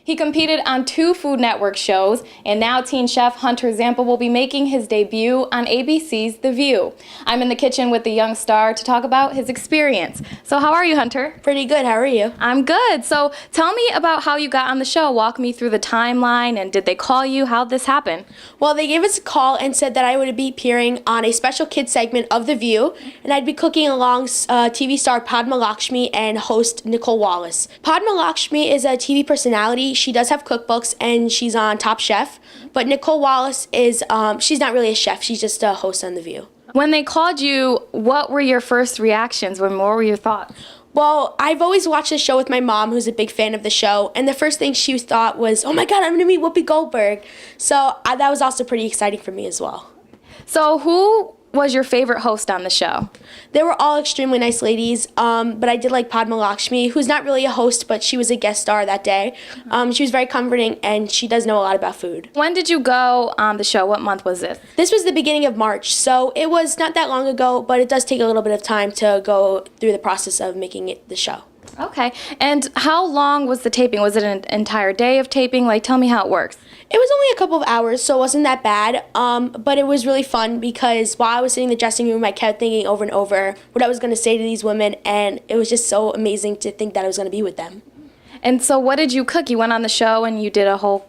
He competed on 2 Food Network shows, and now teen chef Hunter Zampa will be making his debut on ABC's The View. I'm in the kitchen with the young star to talk about his experience. So how are you, Hunter? Pretty good. How are you? I'm good. So tell me about how you got on the show. Walk me through the timeline, and did they call you? How'd this happen? Well, they gave us a call and said that I would be appearing on a special kids segment of The View, and I'd be cooking along TV star Padma Lakshmi and host Nicole Wallace. Padma Lakshmi is a TV personality. She does have cookbooks, and she's on Top Chef. But Nicole Wallace is, she's not really a chef. She's just a host on The View. When they called you, what were your first reactions? What were your thoughts? Well, I've always watched the show with my mom, who's a big fan of the show, and the first thing she thought was, oh my God, I'm going to meet Whoopi Goldberg. So that was also pretty exciting for me as well. So who was your favorite host on the show? They were all extremely nice ladies, but I did like Padma Lakshmi, who's not really a host, but she was a guest star that day. She was very comforting, and she does know a lot about food. When did you go on the show? What month was this? This was the beginning of March, so it was not that long ago, but it does take a little bit of time to go through the process of making it the show. Okay, and how long was the taping? Was it an entire day of taping? Like, tell me how it works. It was only a couple of hours, so it wasn't that bad, but it was really fun because while I was sitting in the dressing room, I kept thinking over and over what I was going to say to these women, and it was just so amazing to think that I was going to be with them. And so what did you cook? You went on the show and you did a whole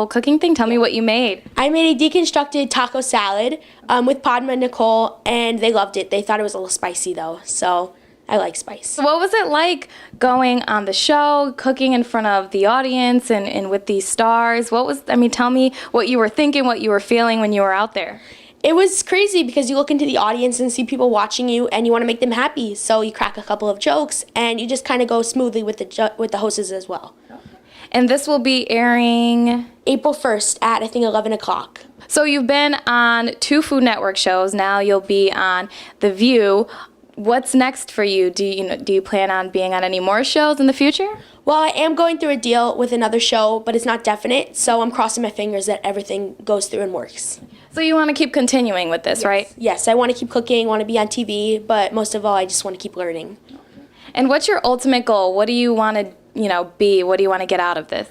cooking thing? Tell me what you made. I made a deconstructed taco salad with Padma and Nicole, and they loved it. They thought it was a little spicy, though, so I like spice. So what was it like going on the show, cooking in front of the audience and with these stars? Tell me what you were thinking, what you were feeling when you were out there. It was crazy because you look into the audience and see people watching you and you want to make them happy. So you crack a couple of jokes and you just kind of go smoothly with the hosts as well. And this will be airing April 1st at, I think, 11 o'clock. So you've been on 2 Food Network shows. Now you'll be on The View. What's next for you? Do you plan on being on any more shows in the future? Well, I am going through a deal with another show, but it's not definite, so I'm crossing my fingers that everything goes through and works. So you want to keep continuing with this, right? Yes, I want to keep cooking, want to be on TV, but most of all, I just want to keep learning. And what's your ultimate goal? What do you want to, be? What do you want to get out of this?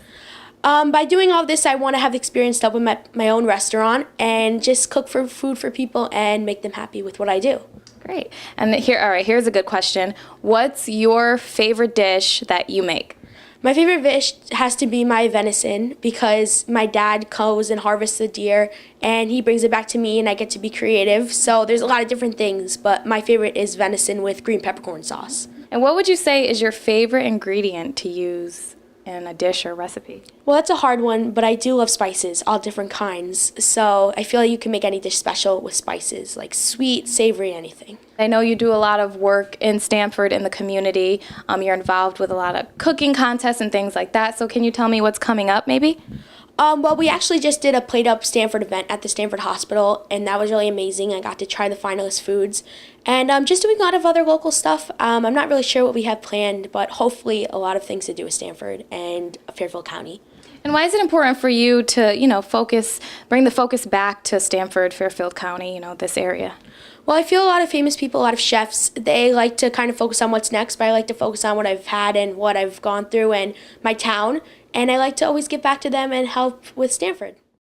By doing all this, I want to have experience to open my own restaurant and just cook food for people and make them happy with what I do. Great. And here's a good question. What's your favorite dish that you make? My favorite dish has to be my venison because my dad goes and harvests the deer and he brings it back to me and I get to be creative. So there's a lot of different things, but my favorite is venison with green peppercorn sauce. And what would you say is your favorite ingredient to use in a dish or recipe? Well, that's a hard one, but I do love spices, all different kinds. So I feel like you can make any dish special with spices, like sweet, savory, anything. I know you do a lot of work in Stamford in the community. You're involved with a lot of cooking contests and things like that. So can you tell me what's coming up, maybe? Well, we actually just did a Plate Up Stamford event at the Stamford Hospital, and that was really amazing. I got to try the finalist foods, and I'm just doing a lot of other local stuff. I'm not really sure what we have planned, but hopefully a lot of things to do with Stamford and Fairfield County. And why is it important for you to, bring the focus back to Stamford, Fairfield County, this area? Well, I feel a lot of famous people, a lot of chefs, they like to kind of focus on what's next, but I like to focus on what I've had and what I've gone through and my town. And I like to always give back to them and help with Stamford.